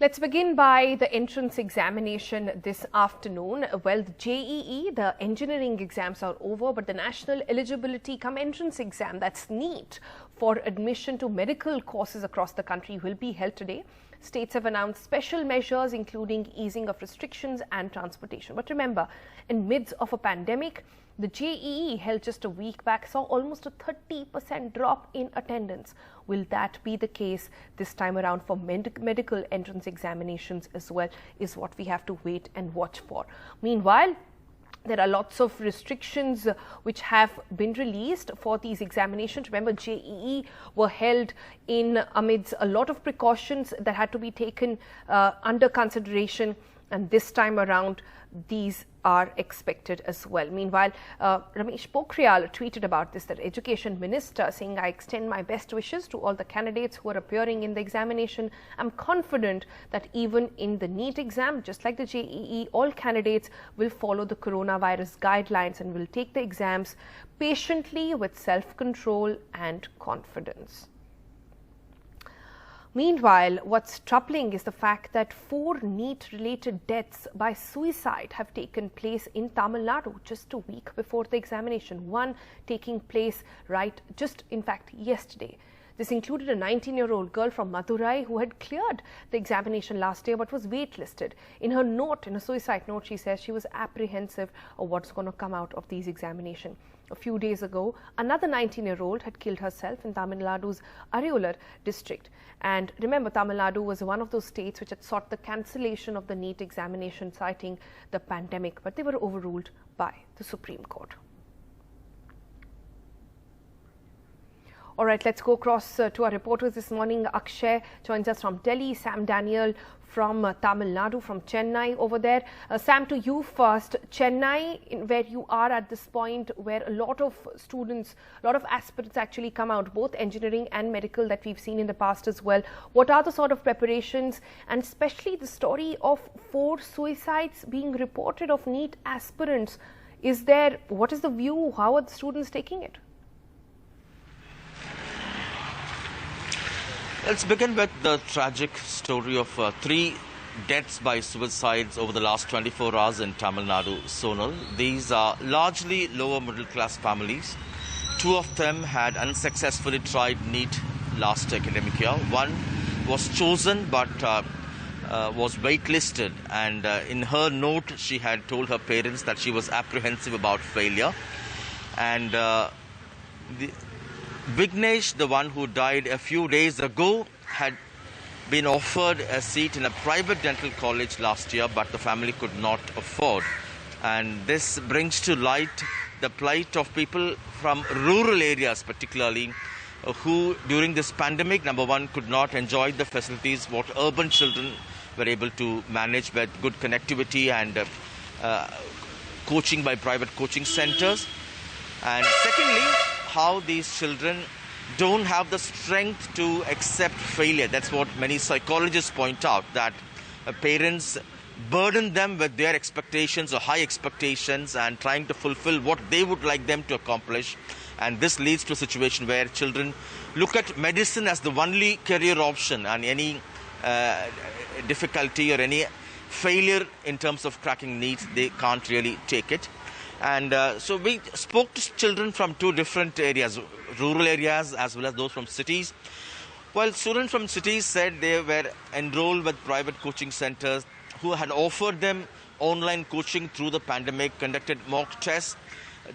Let's begin by the entrance examination this afternoon. Well, the JEE, the engineering exams are over, but the National Eligibility Cum Entrance Exam, that's NEET, for admission to medical courses across the country will be held today. States have announced special measures, including easing of restrictions and transportation. But remember, in midst of a pandemic, the JEE held just a week back saw almost a 30% drop in attendance. Will that be the case this time around for medical entrance examinations as well, is what we have to wait and watch for. Meanwhile, there are lots of restrictions which have been released for these examinations. Remember, JEE were held in amidst a lot of precautions that had to be taken under consideration, and this time around these are expected as well. Meanwhile, Ramesh Pokhriyal tweeted about this, that Education Minister saying, "I extend my best wishes to all the candidates who are appearing in the examination. I'm confident that even in the NEET exam, just like the JEE, all candidates will follow the coronavirus guidelines and will take the exams patiently with self-control and confidence." Meanwhile, what's troubling is the fact that 4 NEET-related deaths by suicide have taken place in Tamil Nadu just a week before the examination. One taking place in fact, yesterday. This included a 19-year-old girl from Madurai who had cleared the examination last year but was waitlisted. In her note, in a suicide note, she says she was apprehensive of what's going to come out of these examinations. A few days ago, another 19-year-old had killed herself in Tamil Nadu's Ariyular district. And remember, Tamil Nadu was one of those states which had sought the cancellation of the NEET examination, citing the pandemic, but they were overruled by the Supreme Court. All right, let's go across to our reporters this morning. Akshay joins us from Delhi, Sam Daniel from Tamil Nadu, from Chennai over there. Sam, to you first. Chennai, where you are at this point, where a lot of students, a lot of aspirants actually come out, both engineering and medical, that we've seen in the past as well. What are the sort of preparations, and especially the story of 4 suicides being reported of NEET aspirants? What is the view? How are the students taking it? Let's begin with the tragic story of 3 deaths by suicides over the last 24 hours in Tamil Nadu, Sonal. These are largely lower middle class families. 2 of them had unsuccessfully tried NEET last academic year. One was chosen but was waitlisted, and in her note she had told her parents that she was apprehensive about failure. And Vignesh, the one who died a few days ago, had been offered a seat in a private dental college last year, but the family could not afford. And this brings to light the plight of people from rural areas, particularly, who during this pandemic, number one, could not enjoy the facilities what urban children were able to manage with good connectivity and coaching by private coaching centers. And secondly, how these children don't have the strength to accept failure. That's what many psychologists point out, that parents burden them with their expectations or high expectations and trying to fulfill what they would like them to accomplish. And this leads to a situation where children look at medicine as the only career option, and any difficulty or any failure in terms of cracking NEET, they can't really take it. And so we spoke to children from 2 different areas, rural areas as well as those from cities. While students from cities said they were enrolled with private coaching centers who had offered them online coaching through the pandemic, conducted mock tests.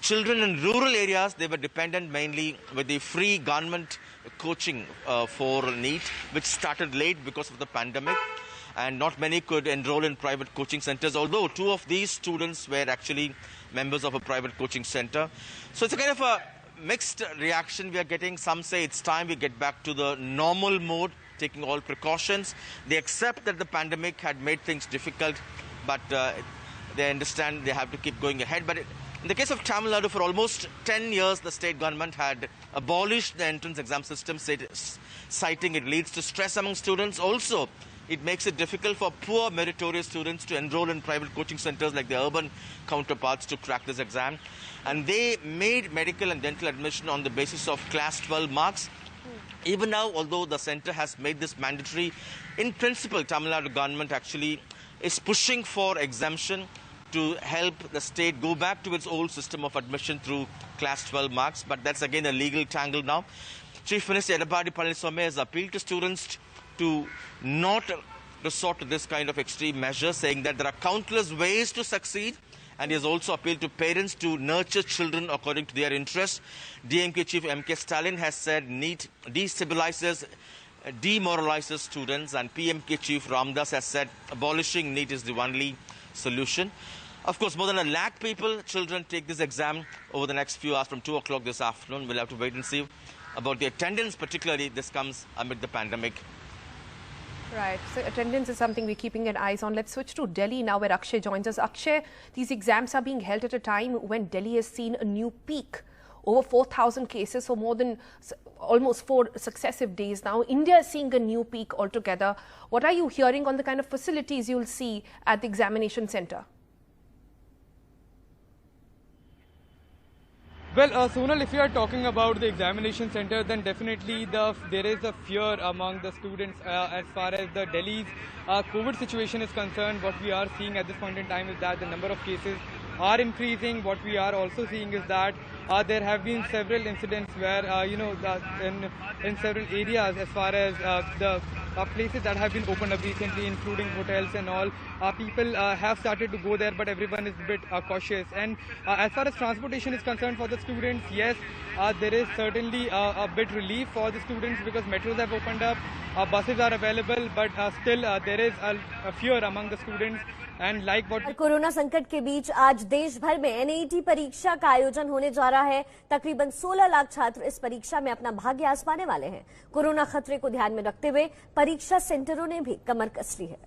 Children in rural areas, they were dependent mainly with the free government coaching for NEET, which started late because of the pandemic. And not many could enroll in private coaching centers, although 2 of these students were actually members of a private coaching center. So it's a kind of a mixed reaction we are getting. Some say it's time we get back to the normal mode, taking all precautions. They accept that the pandemic had made things difficult, but they understand they have to keep going ahead. But in the case of Tamil Nadu, for almost 10 years, the state government had abolished the entrance exam system, citing it leads to stress among students. Also, it makes it difficult for poor meritorious students to enroll in private coaching centers like their urban counterparts to crack this exam. And they made medical and dental admission on the basis of class 12 marks. Even now, although the centre has made this mandatory, in principle, Tamil Nadu government actually is pushing for exemption to help the state go back to its old system of admission through class 12 marks. But that's again a legal tangle now. Chief Minister Edapadi Palaniswamy has appealed to students to not resort to this kind of extreme measures, saying that there are countless ways to succeed. And he has also appealed to parents to nurture children according to their interests. DMK Chief M.K. Stalin has said NEET destabilizes, demoralizes students, and PMK Chief Ramdas has said abolishing NEET is the only solution. Of course, more than 1 lakh children take this exam over the next few hours from 2 o'clock this afternoon. We'll have to wait and see about the attendance, particularly this comes amid the pandemic. Right. So attendance is something we're keeping an eyes on. Let's switch to Delhi now, where Akshay joins us. Akshay, these exams are being held at a time when Delhi has seen a new peak. Over 4,000 cases for more than almost 4 successive days now. India is seeing a new peak altogether. What are you hearing on the kind of facilities you'll see at the examination centre? Well, Sonal, if you are talking about the examination center, then definitely there is a fear among the students as far as the Delhi's COVID situation is concerned. What we are seeing at this point in time is that the number of cases are increasing. What we are also seeing is that there have been several incidents where, in several areas as far as the places that have been opened up recently, including hotels and all, people have started to go there, but everyone is a bit cautious. And as far as transportation is concerned for the students, yes, there is certainly a bit relief for the students because metros have opened up, buses are available, but still there is a fear among the students. And like what corona संकट के बीच आज देश भर में NET परीक्षा का आयोजन होने जा रहा है। तकरीबन 16 लाख छात्र इस परीक्षा में अपना भाग्य आजमाने वाले हैं। कोरोना खतरे को ध्यान में रखते हुए परीक्षा सेंटरों ने भी कमर कस ली है।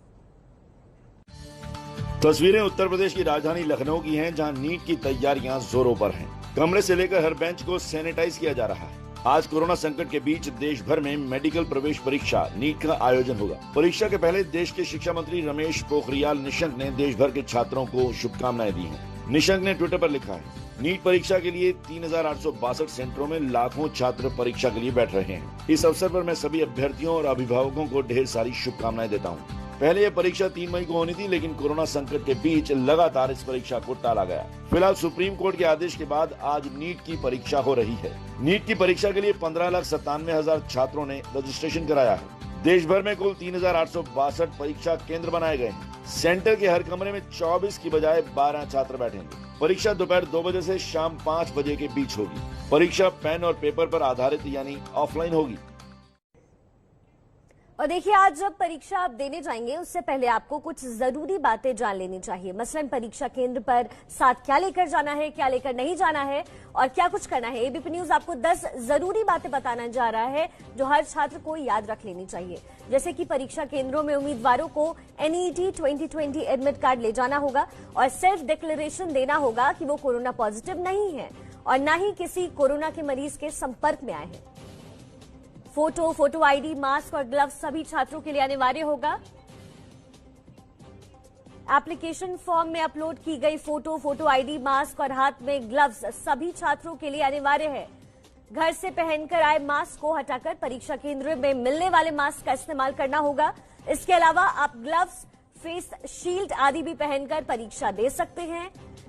तस्वीरें उत्तर प्रदेश की राजधानी लखनऊ की हैं, जहां नीट की तैयारियां जोरों पर हैं। कमरे से लेकर हर बेंच को सैनिटाइज किया जा रहा है। आज कोरोना संकट के बीच देश भर में मेडिकल प्रवेश परीक्षा नीट का आयोजन होगा। परीक्षा के पहले देश के शिक्षा मंत्री रमेश पोखरियाल निशंक ने देश भर के छात्रों को शुभकामनाएं दी हैं। निशंक ने ट्विटर पर लिखा है, नीट परीक्षा के लिए 3,862 सेंटरों में लाखों छात्र परीक्षा के लिए बैठ रहे हैं। इस अवसर पर मैं सभी अभ्यर्थियों और अभिभावकों को ढेर सारी शुभकामनाएं देता हूँ। पहले यह परीक्षा 3 मई को होनी थी, लेकिन कोरोना संकट के बीच लगातार इस परीक्षा को टाला गया। फिलहाल सुप्रीम कोर्ट के आदेश के बाद आज नीट की परीक्षा हो रही है। नीट की परीक्षा के लिए 15,97,000 छात्रों ने रजिस्ट्रेशन कराया है। देश भर में कुल 3,862 परीक्षा केंद्र बनाए गए हैं। सेंटर के हर कमरे में 24 की बजाय 12 छात्र बैठेंगे। परीक्षा दोपहर 2 बजे से शाम 5 बजे के बीच होगी। परीक्षा पेन और पेपर पर आधारित यानी ऑफलाइन होगी। और देखिए, आज जब परीक्षा आप देने जाएंगे उससे पहले आपको कुछ जरूरी बातें जान लेनी चाहिए। मसलन परीक्षा केंद्र पर साथ क्या लेकर जाना है, क्या लेकर नहीं जाना है और क्या कुछ करना है। एबीपी न्यूज आपको 10 जरूरी बातें बताने जा रहा है जो हर छात्र को याद रख लेनी चाहिए। जैसे कि परीक्षा केंद्रों में उम्मीदवारों को एनईटी 2020 एडमिट कार्ड ले जाना होगा और सेल्फ डिक्लेरेशन देना होगा कि वो कोरोना पॉजिटिव नहीं है और न ही किसी कोरोना के मरीज के संपर्क में आए हैं। फोटो आईडी, मास्क और ग्लव्स सभी छात्रों के लिए अनिवार्य होगा। एप्लीकेशन फॉर्म में अपलोड की गई फोटो आईडी, मास्क और हाथ में ग्लव्स सभी छात्रों के लिए अनिवार्य है। घर से पहनकर आए मास्क को हटाकर परीक्षा केंद्र में मिलने वाले मास्क का इस्तेमाल करना होगा। इसके अलावा आप ग्लव्स, फेस शील्ड आदि भी पहनकर परीक्षा दे सकते हैं।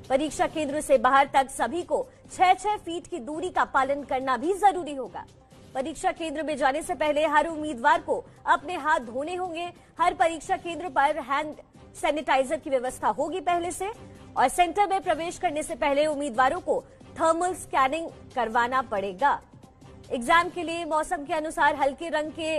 परीक्षा केंद्र से बाहर तक सभी को 6-6 फीट की दूरी का पालन करना भी जरूरी होगा। परीक्षा केंद्र में जाने से पहले हर उम्मीदवार को अपने हाथ धोने होंगे। हर परीक्षा केंद्र पर हैंड सैनिटाइजर की व्यवस्था होगी पहले से और सेंटर में प्रवेश करने से पहले उम्मीदवारों को थर्मल स्कैनिंग करवाना पड़ेगा। एग्जाम के लिए मौसम के अनुसार हल्के रंग के